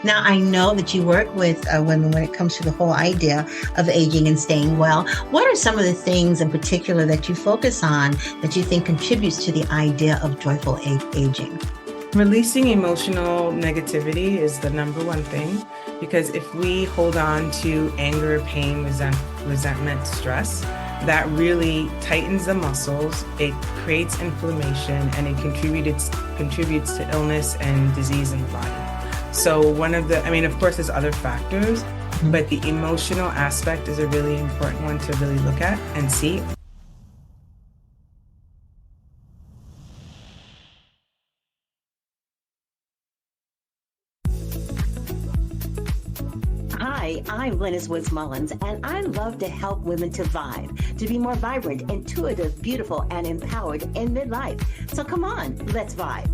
Now, I know that you work with women when it comes to the whole idea of aging and staying well. What are some of the things in particular that you focus on that you think contributes to the idea of joyful aging? Releasing emotional negativity is the number one thing because if we hold on to anger, pain, resentment, stress, that really tightens the muscles, it creates inflammation, and it contributes to illness and disease in the body. So of course, there's other factors, but the emotional aspect is a really important one to really look at and see. Hi, I'm Glennis Woods Mullins, and I love to help women to vibe, to be more vibrant, intuitive, beautiful, and empowered in midlife. So come on, let's vibe.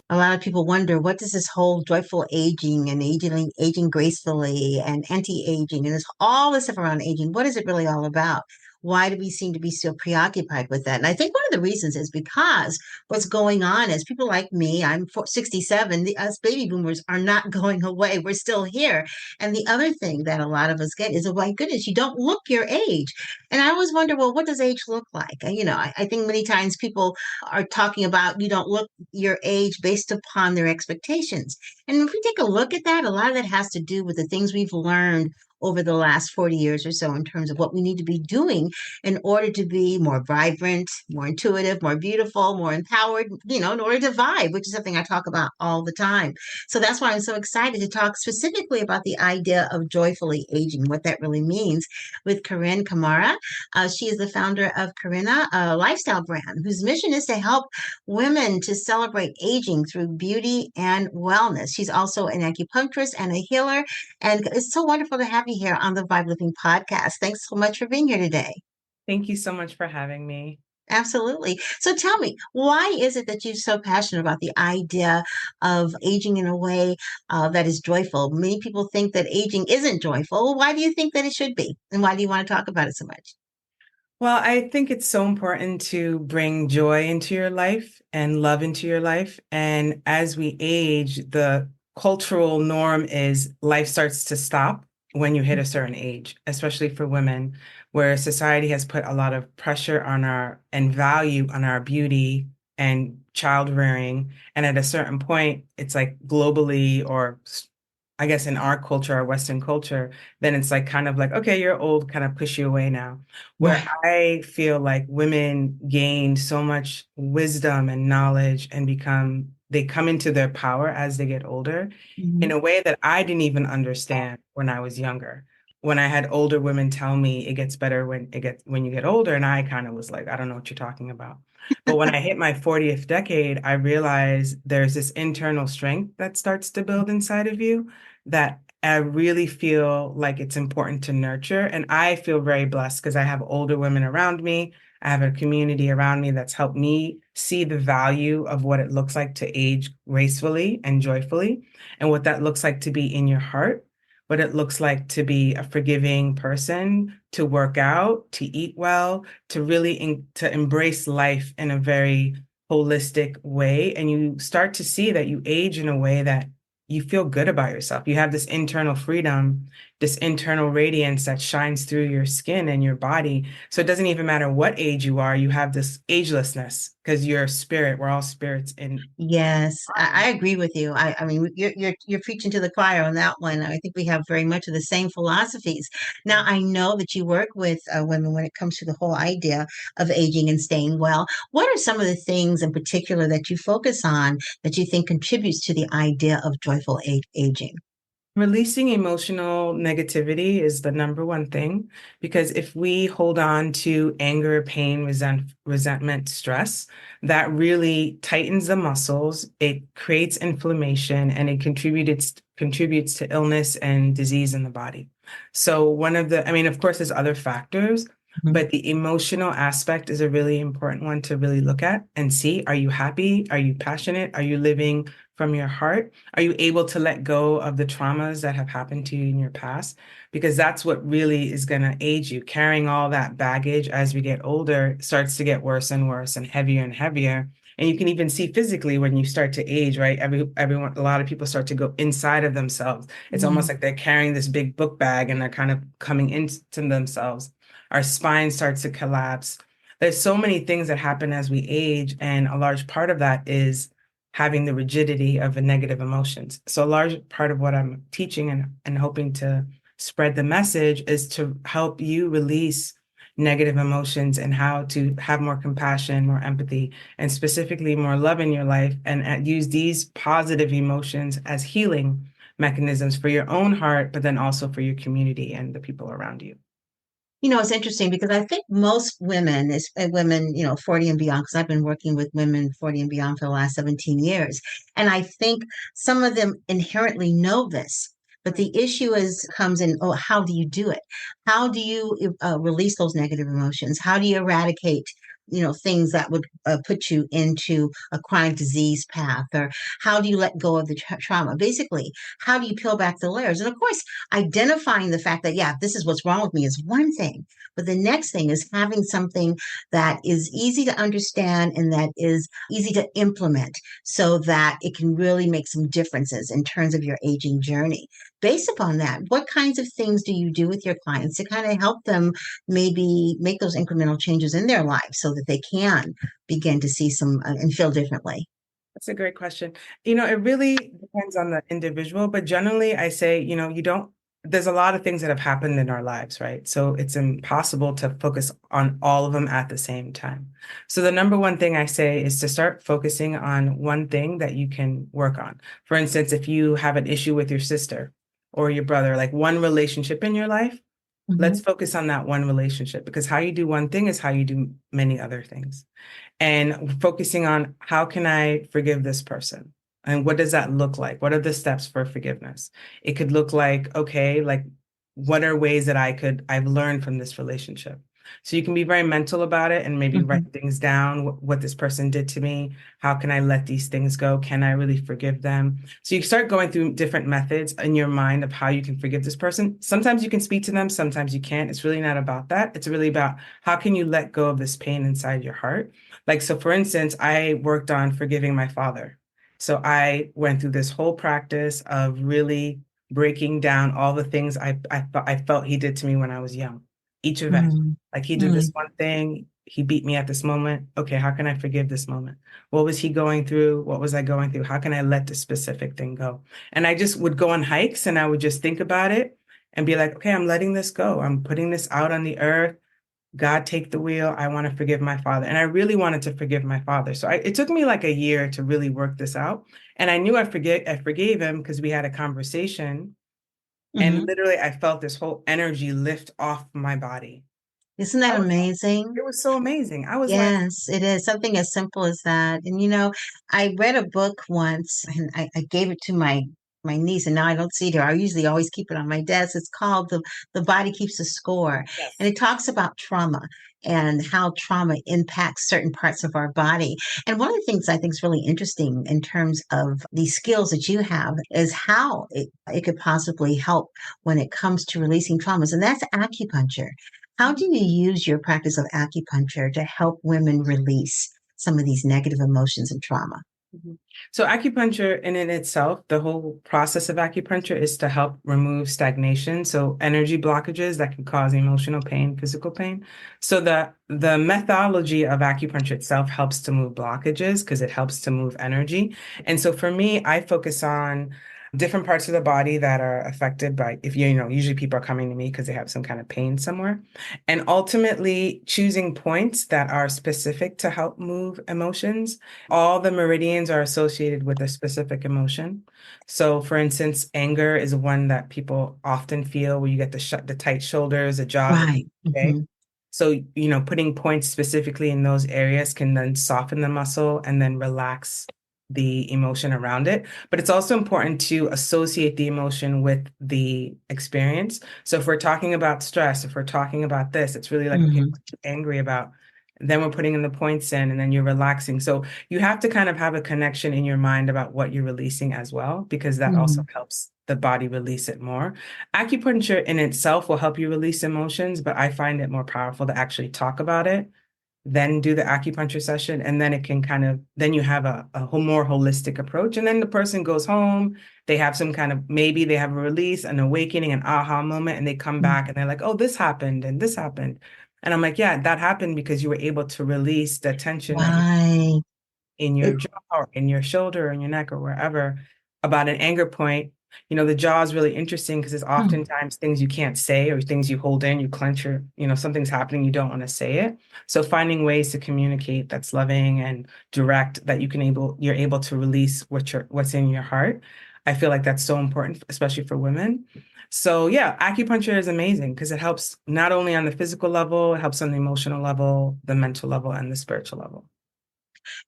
A lot of people wonder, what does this whole joyful aging and aging gracefully and anti-aging and all this stuff around aging, what is it really all about? Why do we seem to be so preoccupied with that? And I think one of the reasons is because what's going on is people like me, 67, us baby boomers are not going away. We're still here. And the other thing that a lot of us get is, oh my goodness, you don't look your age. And I always wonder, well, what does age look like? I think many times people are talking about you don't look your age based upon their expectations. And if we take a look at that, a lot of that has to do with the things we've learned over the last 40 years or so in terms of what we need to be doing in order to be more vibrant, more intuitive, more beautiful, more empowered, in order to vibe, which is something I talk about all the time. So that's why I'm so excited to talk specifically about the idea of joyfully aging, what that really means with Carine Camaro. She is the founder of Carine, a lifestyle brand whose mission is to help women to celebrate aging through beauty and wellness. She's also an acupuncturist and a healer. And it's so wonderful to have you here on the Vibe Living podcast. Thanks so much for being here today. Thank you so much for having me. Absolutely. So tell me, why is it that you're so passionate about the idea of aging in a way that is joyful? Many people think that aging isn't joyful. Why do you think that it should be? And why do you want to talk about it so much? Well, I think it's so important to bring joy into your life and love into your life. And as we age, the cultural norm is life starts to stop when you hit a certain age, especially for women, where society has put a lot of pressure on our and value on our beauty and child rearing. And at a certain point, it's like globally or I guess in our culture, our Western culture, then it's like kind of like, okay, you're old, kind of push you away now. Where Right. I feel like women gain so much wisdom and knowledge and they come into their power as they get older in Mhm. a way that I didn't even understand when I was younger. When I had older women tell me it gets better when you get older, and I kind of was like, I don't know what you're talking about. But when I hit my 40th decade, I realized there's this internal strength that starts to build inside of you that I really feel like it's important to nurture. And I feel very blessed because I have older women around me. I have a community around me that's helped me see the value of what it looks like to age gracefully and joyfully, and what that looks like to be in your heart, what it looks like to be a forgiving person, to work out, to eat well, to to embrace life in a very holistic way. And you start to see that you age in a way that you feel good about yourself. You have this internal freedom, this internal radiance that shines through your skin and your body. So it doesn't even matter what age you are, you have this agelessness because you're a spirit. We're all spirits in. Yes, I agree with you. I mean, you're preaching to the choir on that one. I think we have very much of the same philosophies. Now, I know that you work with women when it comes to the whole idea of aging and staying well. What are some of the things in particular that you focus on that you think contributes to the idea of joyful aging? Releasing emotional negativity is the number one thing because if we hold on to anger, pain, resentment, stress, that really tightens the muscles, it creates inflammation, and it contributes to illness and disease in the body. So of course, there's other factors, Mhm. but the emotional aspect is a really important one to really look at and see. Are you happy? Are you passionate? Are you living from your heart? Are you able to let go of the traumas that have happened to you in your past? Because that's what really is going to age you. Carrying all that baggage as we get older starts to get worse and worse and heavier and heavier. And you can even see physically when you start to age, right? Everyone, a lot of people start to go inside of themselves. It's almost Mhm. like they're carrying this big book bag and they're kind of coming into themselves. Our spine starts to collapse. There's so many things that happen as we age, and a large part of that is having the rigidity of the negative emotions. So a large part of what I'm teaching and hoping to spread the message is to help you release negative emotions and how to have more compassion, more empathy, and specifically more love in your life, and use these positive emotions as healing mechanisms for your own heart, but then also for your community and the people around you. It's interesting because I think most women, women, 40 and beyond, because I've been working with women 40 and beyond for the last 17 years. And I think some of them inherently know this. But the issue comes in, oh, how do you do it? How do you release those negative emotions? How do you eradicate, things that would put you into a chronic disease path? Or how do you let go of the trauma? Basically, how do you peel back the layers? And of course, identifying the fact that, yeah, this is what's wrong with me is one thing. But the next thing is having something that is easy to understand and that is easy to implement so that it can really make some differences in terms of your aging journey. Based upon that, what kinds of things do you do with your clients to kind of help them maybe make those incremental changes in their lives so that they can begin to see some and feel differently? That's a great question. It really depends on the individual, but generally I say, there's a lot of things that have happened in our lives, right? So it's impossible to focus on all of them at the same time. So the number one thing I say is to start focusing on one thing that you can work on. For instance, if you have an issue with your sister or your brother, like one relationship in your life, let's Mhm. focus on that one relationship, because how you do one thing is how you do many other things, and focusing on how can I forgive this person? And what does that look like? What are the steps for forgiveness? It could look like, okay, like what are ways that I've learned from this relationship? So you can be very mental about it and maybe write Mhm. things down, what this person did to me. How can I let these things go? Can I really forgive them? So you start going through different methods in your mind of how you can forgive this person. Sometimes you can speak to them, sometimes you can't. It's really not about that. It's really about how can you let go of this pain inside your heart? Like, so for instance, I worked on forgiving my father. So I went through this whole practice of really breaking down all the things I felt he did to me when I was young. Each event, Mhm. like he did this Mhm. one thing, he beat me at this moment. Okay, how can I forgive this moment? What was he going through? What was I going through? How can I let this specific thing go? And I just would go on hikes and I would just think about it and be like, okay, I'm letting this go. I'm putting this out on the earth. God, take the wheel. I want to forgive my father. And I really wanted to forgive my father. So it took me like a year to really work this out. And I knew I forgave him because we had a conversation. And Mhm. literally, I felt this whole energy lift off my body. Isn't I that was, amazing? it was so amazing. I was like, Yes, it is something as simple as that. And I read a book once and I gave it to my niece and now I don't see it here. I usually always keep it on my desk. It's called The Body Keeps a Score. And yes. it talks about trauma and how trauma impacts certain parts of our body. And one of the things I think is really interesting in terms of the skills that you have is how it could possibly help when it comes to releasing traumas. And that's acupuncture. How do you use your practice of acupuncture to help women release some of these negative emotions and trauma? Mhm. So acupuncture in itself, the whole process of acupuncture is to help remove stagnation, so energy blockages that can cause emotional pain, physical pain. So the methodology of acupuncture itself helps to move blockages because it helps to move energy. And so for me, I focus on different parts of the body that are affected by, if usually people are coming to me because they have some kind of pain somewhere, and ultimately choosing points that are specific to help move emotions. All the meridians are associated with a specific emotion. So, for instance, anger is one that people often feel where you get the tight shoulders, the jaw that Right. okay. Hmm. So, putting points specifically in those areas can then soften the muscle and then relax the emotion around it. But it's also important to associate the emotion with the experience. So if we're talking about stress, if we're talking about this, it's really like, okay, Hmm. what are you angry about? Then we're putting in the points in, and then you're relaxing. So you have to kind of have a connection in your mind about what you're releasing as well, because that also Mhm. helps the body release it more. Acupuncture in itself will help you release emotions, but I find it more powerful to actually talk about it, then do the acupuncture session, and then it can kind of, then you have a more holistic approach. And then the person goes home, they have some kind of, maybe they have a release, an awakening, an aha moment, and they come back and they're like, oh, this happened and this happened. And I'm like, yeah, that happened because you were able to release the tension that you Right. in your It, jaw or in your shoulder or in your neck or wherever about an anger point. The jaw is really interesting because it's hmm. oftentimes things you can't say or things you hold in, you clench something's happening, you don't want to say it. So finding ways to communicate that's loving and direct that you're able to release what's in your heart. I feel like that's so important, especially for women. So yeah, acupuncture is amazing because it helps not only on the physical level, it helps on the emotional level, the mental level, and the spiritual level.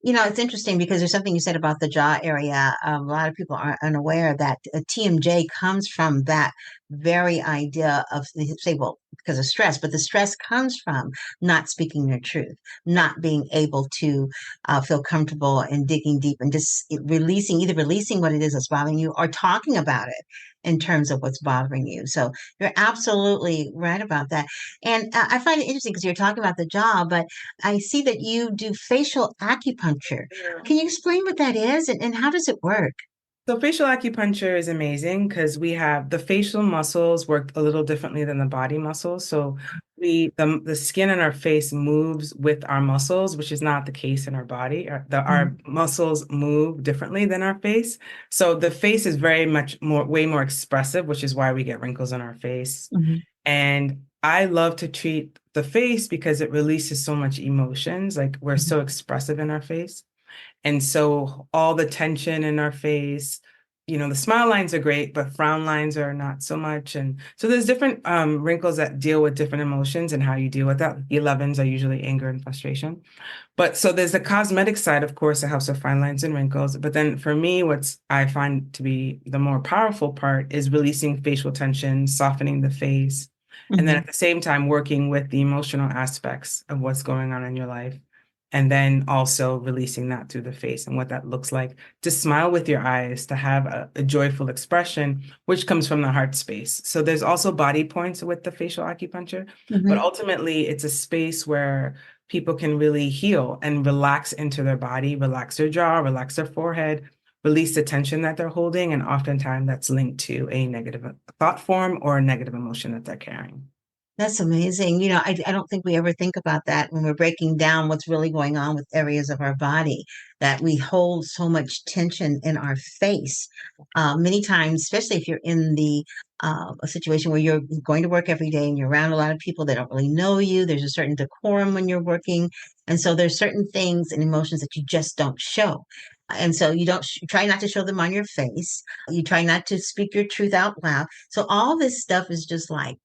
It's interesting because there's something you said about the jaw area. A lot of people are unaware that TMJ comes from that very idea of, they say, well, because of stress, but the stress comes from not speaking your truth, not being able to feel comfortable and digging deep and just either releasing what it is that's bothering you or talking about it in terms of what's bothering you. So you're absolutely right about that. And I find it interesting because you're talking about the jaw, but I see that you do facial acupuncture. Yeah. Can you explain what that is and how does it work? So facial acupuncture is amazing because we have the facial muscles work a little differently than the body muscles. So the skin in our face moves with our muscles, which is not the case in our body. Our muscles move differently than our face. So the face is very much way more expressive, which is why we get wrinkles on our face. Mm-hmm. And I love to treat the face because it releases so much emotions. Like we're so expressive in our face. And so all the tension in our face, the smile lines are great, but frown lines are not so much. And so there's different wrinkles that deal with different emotions and how you deal with that. 11s are usually anger and frustration. But so there's the cosmetic side, of course, that helps with fine lines and wrinkles. But then for me, what's I find to be the more powerful part is releasing facial tension, softening the face, and then Mm-hmm. at the same time working with the emotional aspects of what's going on in your life. And then also releasing that through the face and what that looks like to smile with your eyes, to have a joyful expression, which comes from the heart space. So there's also body points with the facial acupuncture, but Mm-hmm. ultimately it's a space where people can really heal and relax into their body, relax their jaw, relax their forehead, release the tension that they're holding. And oftentimes that's linked to a negative thought form or a negative emotion that they're carrying. That's amazing. I don't think we ever think about that when we're breaking down what's really going on with areas of our body, that we hold so much tension in our face. Many times, especially if you're in a situation where you're going to work every day and you're around a lot of people that don't really know you, there's a certain decorum when you're working. And so there's certain things and emotions that you just don't show. And so you don't try not to show them on your face. You try not to speak your truth out loud. So all this stuff is just like,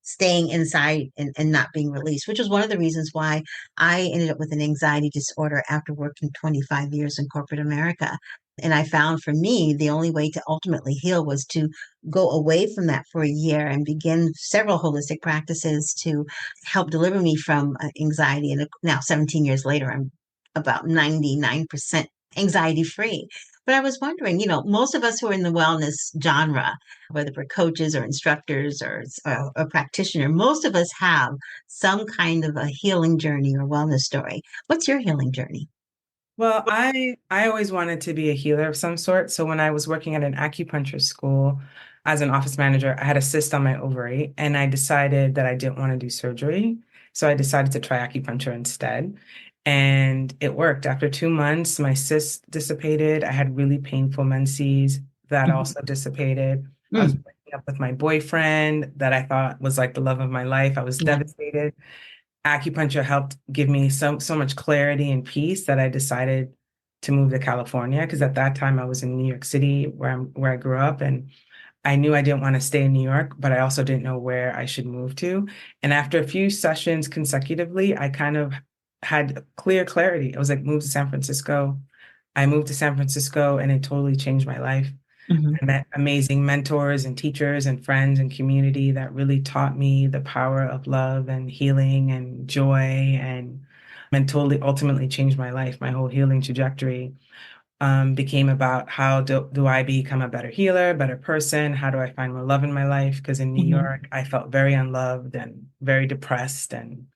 staying inside and not being released, which was one of the reasons why I ended up with an anxiety disorder after working 25 years in corporate America. And I found for me, the only way to ultimately heal was to go away from that for a year and begin several holistic practices to help deliver me from anxiety. And now, 17 years later, I'm about 99% anxiety free. But I was wondering, most of us who are in the wellness genre, whether we're coaches or instructors or a practitioner, most of us have some kind of a healing journey or wellness story. What's your healing journey? Well, I always wanted to be a healer of some sort. So when I was working at an acupuncture school as an office manager, I had a cyst on my ovary and I decided that I didn't want to do surgery. So I decided to try acupuncture instead. And it worked. After 2 months, my cyst dissipated. I had really painful menses that Mhm. also dissipated. I was Mm, breaking up with my boyfriend that I thought was like the love of my life. I was yeah. devastated. Acupuncture helped give me so much clarity and peace that I decided to move to California because at that time I was in New York City where I grew up and I knew I didn't want to stay in New York, but I also didn't know where I should move to. And after a few sessions consecutively, I kind of had clear clarity. I was like, move to San Francisco. I moved to San Francisco and it totally changed my life. Mhm. I met amazing mentors and teachers and friends and community that really taught me the power of love and healing and joy. And and totally ultimately changed my life. My whole healing trajectory became about how do I become a better healer, better person? How do I find more love in my life? Because in New Mhm. York, I felt very unloved and very depressed and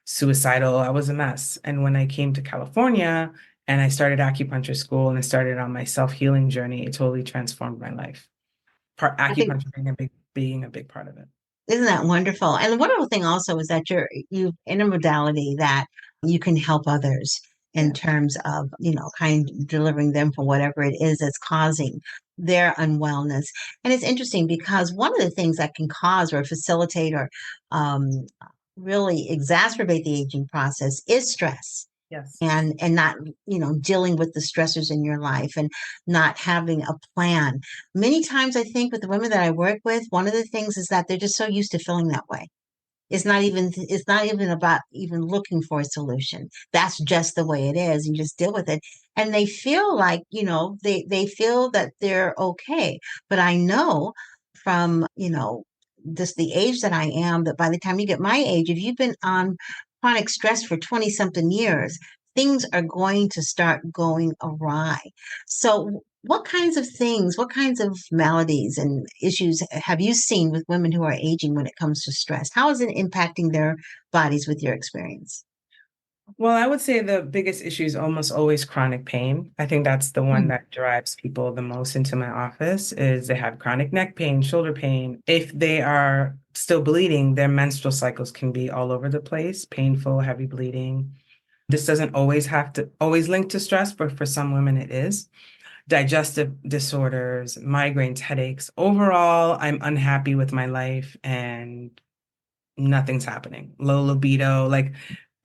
suicidal. I was a mess. And when I came to California and I started acupuncture school and I started on my self-healing journey, it totally transformed my life. I think Acupuncture being a big part of it. isn't that wonderful? And the wonderful thing also is that you in a modality that you can help others in Yeah. terms of, kind of delivering them from whatever it is that's causing their unwellness. And it's interesting because one of the things that can cause or facilitate or um, really exacerbate the aging process is stress Yes. and not dealing with the stressors in your life and not having a plan. Many times I think with the women that I work with, one of the things is that they're just so used to feeling that way. It's not even about even looking for a solution. That's just the way it is. You just deal with it. And they feel like, they feel that they're okay. But I know from, just the age that I am, that by the time you get my age, if you've been on chronic stress for 20 something years, things are going to start going awry. So what kinds of maladies and issues have you seen with women who are aging when it comes to stress? How is it impacting their bodies with your experience? Well, I would say the biggest issue is almost always chronic pain. I think that's the one Mm, that drives people the most into my office is they have chronic neck pain, shoulder pain. If they are still bleeding, their menstrual cycles can be all over the place, painful, heavy bleeding. This doesn't always have to always link to stress, but for some women it is. Digestive disorders, migraines, headaches. Overall, I'm unhappy with my life and nothing's happening. Low libido, like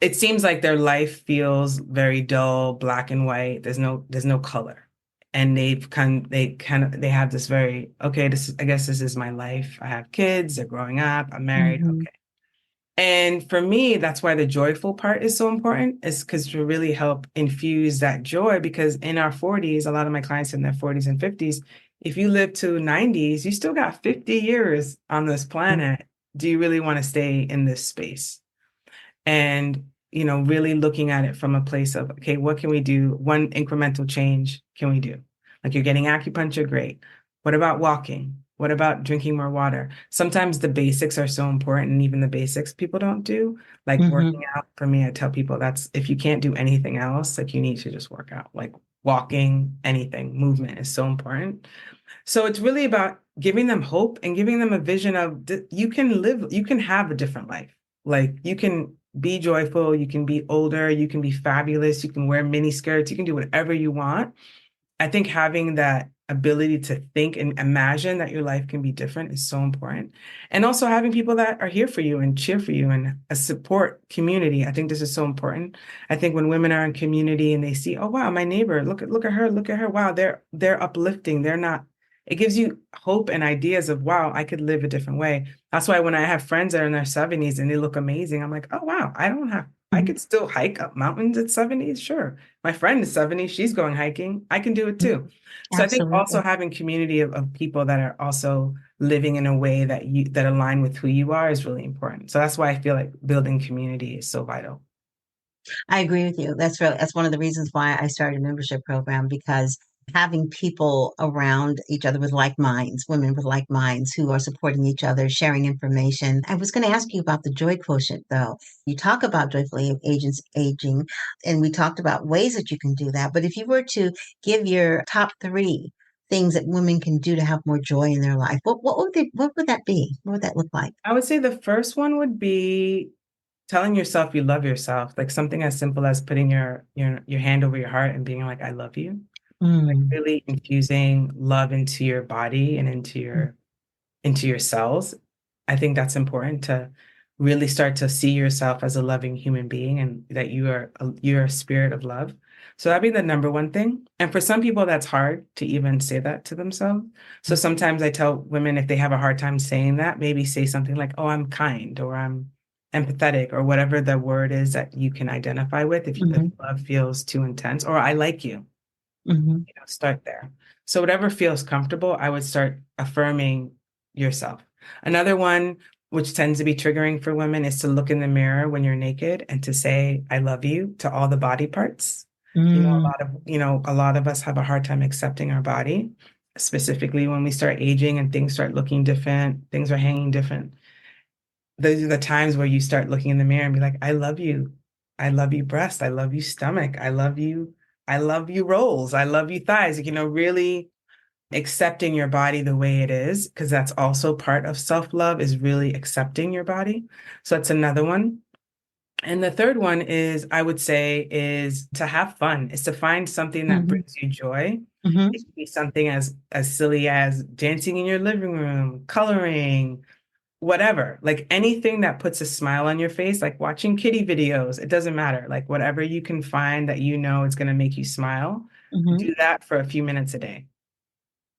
it seems like their life feels very dull, black and white. There's no color. And they have this very, okay, I guess this is my life. I have kids, they're growing up, I'm married. mhm, Okay. And for me, that's why the joyful part is so important, is because to really help infuse that joy. Because in our 40s, a lot of my clients in their 40s and 50s, if you live to 90s, you still got 50 years on this planet. Do you really want to stay in this space? And, really looking at it from a place of, okay, what can we do? One incremental change can we do? Like you're getting acupuncture, great. What about walking? What about drinking more water? Sometimes the basics are so important, and even the basics people don't do. Like working mhm, out for me, I tell people that's if you can't do anything else, like you need to just work out. Like walking, anything, movement is so important. So it's really about giving them hope and giving them a vision of you can have a different life. Like you can be joyful, you can be older, you can be fabulous, you can wear mini skirts, you can do whatever you want. I think having that ability to think and imagine that your life can be different is so important. And also having people that are here for you and cheer for you and a support community. I think this is so important. I think when women are in community and they see, oh wow, my neighbor, look at her, look at her. Wow, they're uplifting. They're not, it gives you hope and ideas of wow, I could live a different way. That's why when I have friends that are in their 70s and they look amazing, I'm like, oh wow, I mhm, could still hike up mountains at 70s. Sure. My friend is 70, she's going hiking. I can do it mhm. too. So I think also Absolutely. having community of people that are also living in a way that align with who you are is really important. So that's why I feel like building community is so vital. I agree with you. That's one of the reasons why I started a membership program because having people around each other with like minds, women with like minds who are supporting each other, sharing information. I was going to ask you about the joy quotient though. You talk about joyfully agents aging, and we talked about ways that you can do that. But if you were to give your top three things that women can do to have more joy in their life, what would that be? What would that look like? I would say the first one would be telling yourself you love yourself, like something as simple as putting your hand over your heart and being like, I love you. Like Mm, really infusing love into your body and into your cells. I think that's important to really start to see yourself as a loving human being and that you're a spirit of love. So that'd be the number one thing. And for some people, that's hard to even say that to themselves. So sometimes I tell women if they have a hard time saying that, maybe say something like, "Oh, I'm kind," or "I'm empathetic," or whatever the word is that you can identify with if mhm, love feels too intense, or "I like you." mhm, Start there. So whatever feels comfortable, I would start affirming yourself. Another one which tends to be triggering for women, is to look in the mirror when you're naked and to say, I love you to all the body parts. Mm, A lot of us have a hard time accepting our body, specifically when we start aging and things start looking different, things are hanging different. Those are the times where you start looking in the mirror and be like, I love you. I love you breast. I love you stomach. I love you. I love you rolls. I love you thighs. Really accepting your body the way it is, because that's also part of self-love, is really accepting your body. So that's another one. And the third one is, I would say, is to have fun, is to find something that hmm brings you joy. hmm It could be something as silly as dancing in your living room, coloring, whatever. Like anything that puts a smile on your face, like watching kitty videos, it doesn't matter. Like whatever you can find that is going to make you smile, hmm do that for a few minutes a day.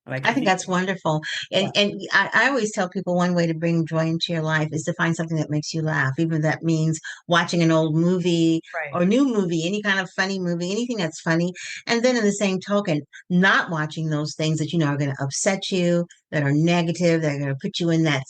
Like I if think you, that's wonderful. And yeah, I always tell people one way to bring joy into your life is to find something that makes you laugh, even if that means watching an old movie right. or new movie, any kind of funny movie, anything that's funny. And then in the same token, not watching those things that you know are going to upset you, that are negative, that are going to put you in that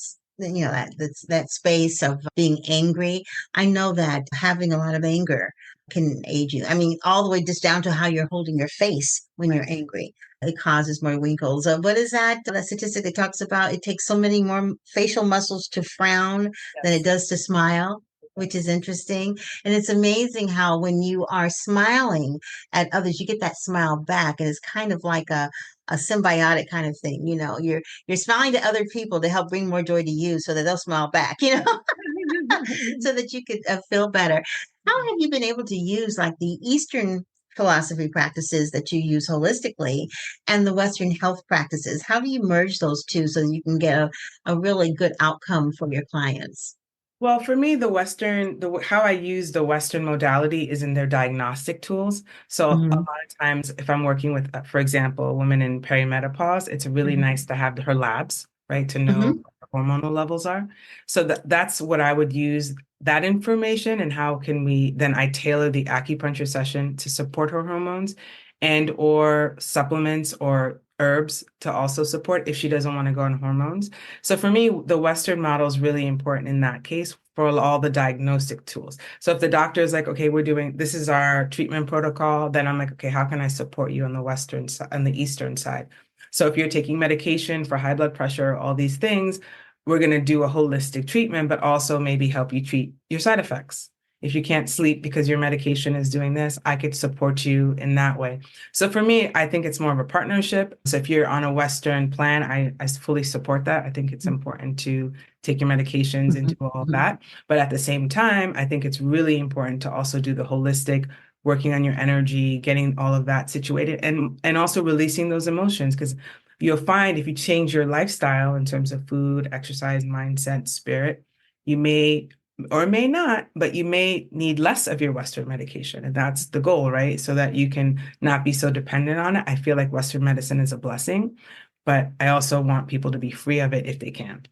space of being angry. I know that having a lot of anger can age you. I mean, all the way just down to how you're holding your face when you're Right. angry, it causes more wrinkles. What is that statistic that talks about it takes so many more facial muscles to frown than it Yes. does to smile, which is interesting. And it's amazing how when you are smiling at others, you get that smile back. And it's kind of like a symbiotic kind of thing. You know, you're smiling to other people to help bring more joy to you so that they'll smile back, so that you could feel better. How have you been able to use like the Eastern philosophy practices that you use holistically and the Western health practices? How do you merge those two so that you can get a really good outcome for your clients? Well, for me, how I use the Western modality is in their diagnostic tools. So a Hmm lot of times, if I'm working with, for example, a woman in perimenopause, it's really hmm nice to have her labs, right, to know hmm what her hormonal levels are. So that's what I would use, that information, and how can we then I tailor the acupuncture session to support her hormones, and or supplements or herbs to also support if she doesn't want to go on hormones. So for me, the Western model is really important in that case for all the diagnostic tools. So if the doctor is like, okay, this is our treatment protocol, then I'm like, okay, how can I support you on the Western side, on the Eastern side? So if you're taking medication for high blood pressure, all these things, we're going to do a holistic treatment, but also maybe help you treat your side effects. If you can't sleep because your medication is doing this, I could support you in that way. So for me, I think it's more of a partnership. So if you're on a Western plan, I fully support that. I think it's important to take your medications and hmm do all of hmm that. But at the same time, I think it's really important to also do the holistic, working on your energy, getting all of that situated, and also releasing those emotions. Because you'll find if you change your lifestyle in terms of food, exercise, mindset, spirit, you may or may not, but you may need less of your Western medication. And that's the goal, right? So that you can not be so dependent on it. I feel like Western medicine is a blessing, but I also want people to be free of it if they can.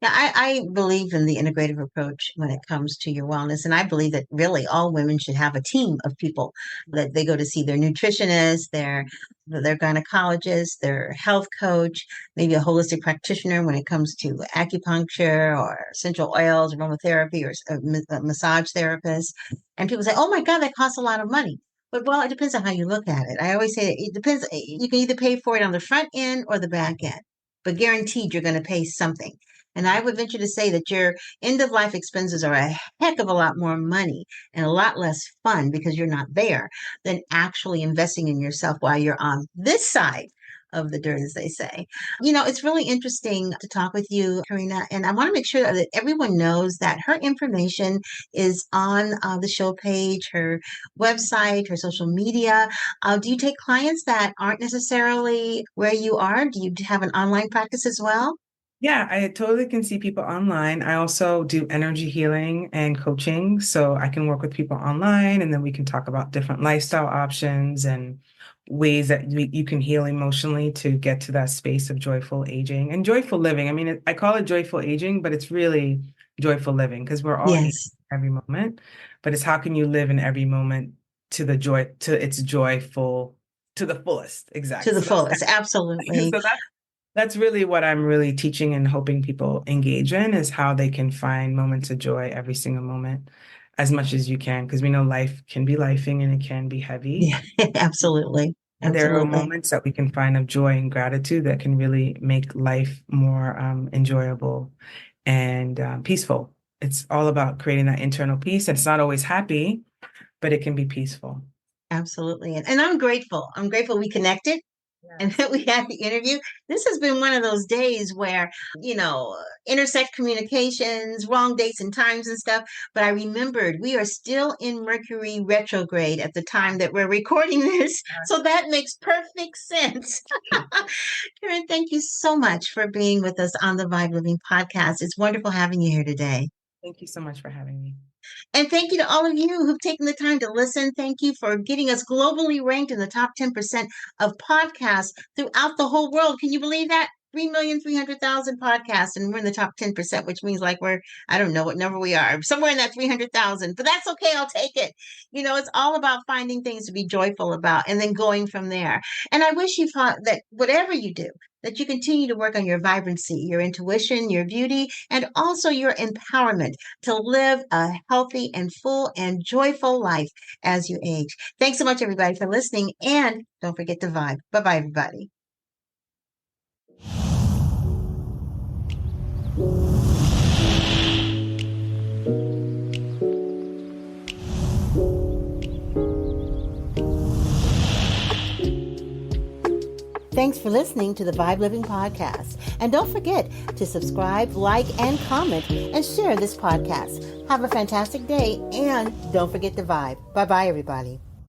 Yeah, I believe in the integrative approach when it comes to your wellness. And I believe that really all women should have a team of people that they go to see their nutritionist, their gynecologist, their health coach, maybe a holistic practitioner when it comes to acupuncture or essential oils, aromatherapy, or a massage therapist. And people say, oh my God, that costs a lot of money. But well, it depends on how you look at it. I always say it depends. You can either pay for it on the front end or the back end, but guaranteed you're going to pay something. And I would venture to say that your end of life expenses are a heck of a lot more money and a lot less fun because you're not there than actually investing in yourself while you're on this side of the dirt, as they say. It's really interesting to talk with you, Karina, and I want to make sure that everyone knows that her information is on the show page, her website, her social media. Do you take clients that aren't necessarily where you are? Do you have an online practice as well? Yeah, I totally can see people online. I also do energy healing and coaching. So I can work with people online, and then we can talk about different lifestyle options and ways that you can heal emotionally to get to that space of joyful aging and joyful living. I mean, I call it joyful aging, but it's really joyful living because we're all aging Yes. every moment. But it's how can you live in every moment to its joyful, to the fullest. To Exact. the So that's fullest. Absolutely. so that's That's really what I'm really teaching and hoping people engage in is how they can find moments of joy every single moment as much as you can. Because we know life can be lifing and it can be heavy. Yeah, absolutely. But there are Absolutely. moments that we can find of joy and gratitude that can really make life more enjoyable and peaceful. It's all about creating that internal peace. And it's not always happy, but it can be peaceful. Absolutely. And I'm grateful. I'm grateful we connected and Yes. that we had the interview. This has been one of those days where, intersect communications, wrong dates and times and stuff. But I remembered we are still in Mercury retrograde at the time that we're recording this. So that makes perfect sense. Karen, thank you so much for being with us on the Vibe Living podcast. It's wonderful having you here today. Thank you so much for having me. And thank you to all of you who've taken the time to listen. Thank you for getting us globally ranked in the top 10% of podcasts throughout the whole world. Can you believe that? 3,300,000 podcasts, and we're in the top 10%, which means like we're, I don't know what number we are, somewhere in that 300,000, but that's okay. I'll take it. It's all about finding things to be joyful about and then going from there. And I wish you thought that whatever you do, that you continue to work on your vibrancy, your intuition, your beauty, and also your empowerment to live a healthy and full and joyful life as you age. Thanks so much, everybody, for listening. And don't forget to vibe. Bye bye, everybody. Thanks for listening to the Vibe Living Podcast. And don't forget to subscribe, like, and comment, and share this podcast. Have a fantastic day, and don't forget to vibe. Bye-bye, everybody.